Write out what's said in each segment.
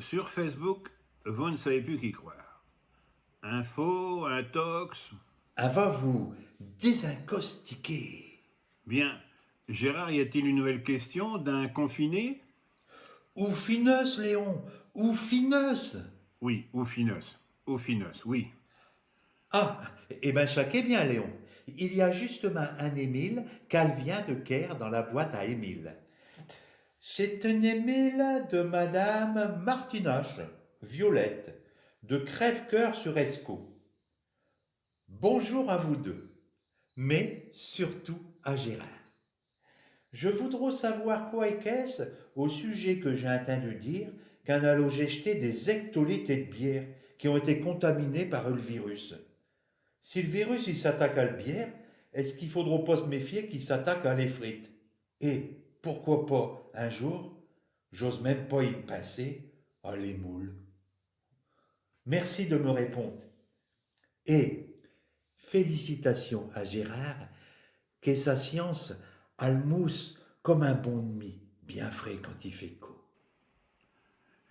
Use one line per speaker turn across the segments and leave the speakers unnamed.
Sur Facebook, vous ne savez plus qui croire. Info, intox.
Elle va vous désincostiquer.
Bien. Gérard, y a-t-il une nouvelle question d'un confiné?
Ou fineuse, Léon, ou fineuse.
Oui, ou finos. Ou finos, oui.
Ah, eh ben chaquez bien, Léon. Il y a justement un Émile qu'elle vient de Caire dans la boîte à Émile. C'est un Émile de Madame Martinache, Violette, de Crève-Cœur sur Escaut. Bonjour à vous deux, mais surtout à Gérard. Je voudrais savoir quoi et qu'est-ce au sujet que j'ai entendu dire qu'un a logé jeter des hectolitres de bière qui ont été contaminés par le virus. Si le virus il s'attaque à la bière, est-ce qu'il faudra pas se méfier qu'il s'attaque à les frites? Et pourquoi pas un jour, j'ose même pas y passer, à les moules. Merci de me répondre. Et félicitations à Gérard, que sa science a le mousse comme un bon demi, bien frais quand il fait chaud.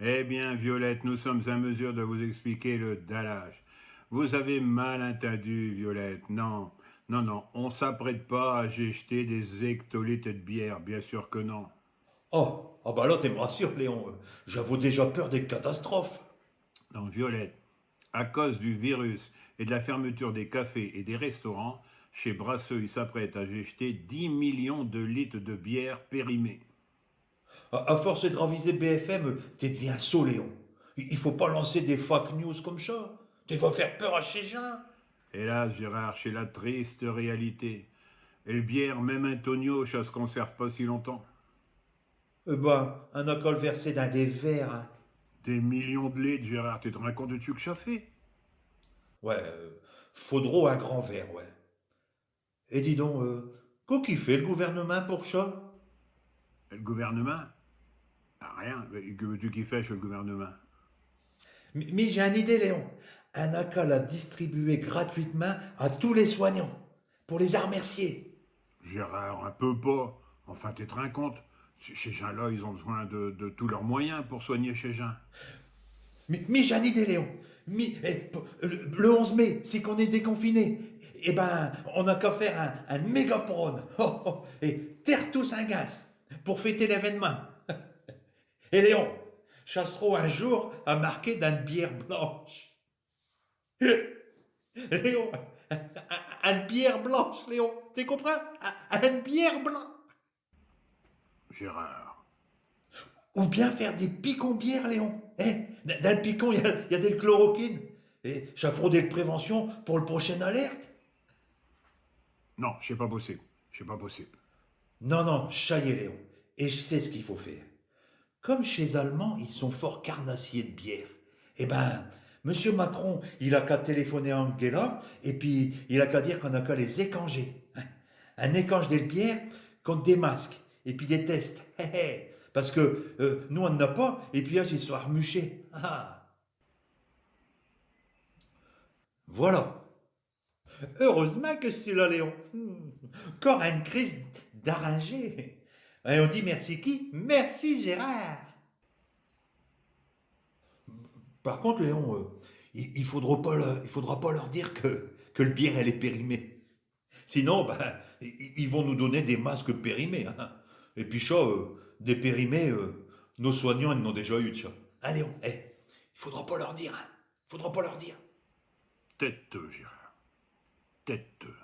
Eh bien, Violette, nous sommes à mesure de vous expliquer le dallage. Vous avez mal entendu, Violette. Non, non, non, on s'apprête pas à jeter des hectolitres de bière, bien sûr que non.
Oh, ah bah là t'es me rassures Léon, j'avoue déjà peur des catastrophes.
Non, Violette, à cause du virus et de la fermeture des cafés et des restaurants, chez Brasseux, ils s'apprêtent à jeter 10 millions de litres de bière périmée.
À force de raviser BFM, t'es devient saut Léon. Il faut pas lancer des fake news comme ça. Tu vas faire peur à ces gens.
Hélas, Gérard, c'est la triste réalité. Et le bière, même Antonio, ça se conserve pas si longtemps.
Un alcool versé dans des verres. Hein.
Des millions de litres, Gérard, tu te rends compte de ce que ça fait?
Ouais, faudra un grand verre, ouais. Et dis donc, qu'est-ce qu'il fait le gouvernement pour ça?
Et le gouvernement? Ah, rien. Que veux-tu qu'il fait chez le gouvernement?
Mais j'ai une idée, Léon. Un alcool à distribuer gratuitement à tous les soignants, pour les remercier.
Gérard, un peu pas. Enfin, tu te rends compte? Ces gens-là, ils ont besoin de tous leurs moyens pour soigner ces gens.
Mais j'ai une idée, Léon. Le 11 mai, c'est qu'on est déconfiné. Eh ben, on n'a qu'à faire un méga prône. Oh, oh, et terre tous un gaz pour fêter l'événement. Et Léon, chasserons un jour à marquer d'une bière blanche. Léon, une bière blanche, Léon. Tu comprends? Une bière blanche.
Gérard.
Ou bien faire des picons bières, Léon. Dans le picon, il y a des chloroquine. Et ça fera des préventions pour le prochain alerte.
Non, c'est pas possible. C'est pas possible.
Non, non, ça y est, Léon. Et je sais ce qu'il faut faire. Comme chez les Allemands, ils sont fort carnassiers de bière. Eh ben, Monsieur Macron, il a qu'à téléphoner à Angela, et puis il a qu'à dire qu'on a qu'à les écanger. Hein. Un échange des bières contre des masques, et puis des tests. Parce que nous, on n'en a pas, et puis là, ils sont remuchés. Ah. Voilà. Heureusement que c'est là, Léon. Encore une crise d'arranger. Et on dit merci qui? Merci Gérard. Par contre, Léon, il faudra pas leur dire que le bière, elle est périmée. Sinon, ils vont nous donner des masques périmés. Hein. Et puis ça, des périmés, nos soignants, ils en ont déjà eu, ça. Hein, Léon, il faudra pas leur dire. Hein. Faudra pas leur dire.
Têteux, Gérard. Têteux.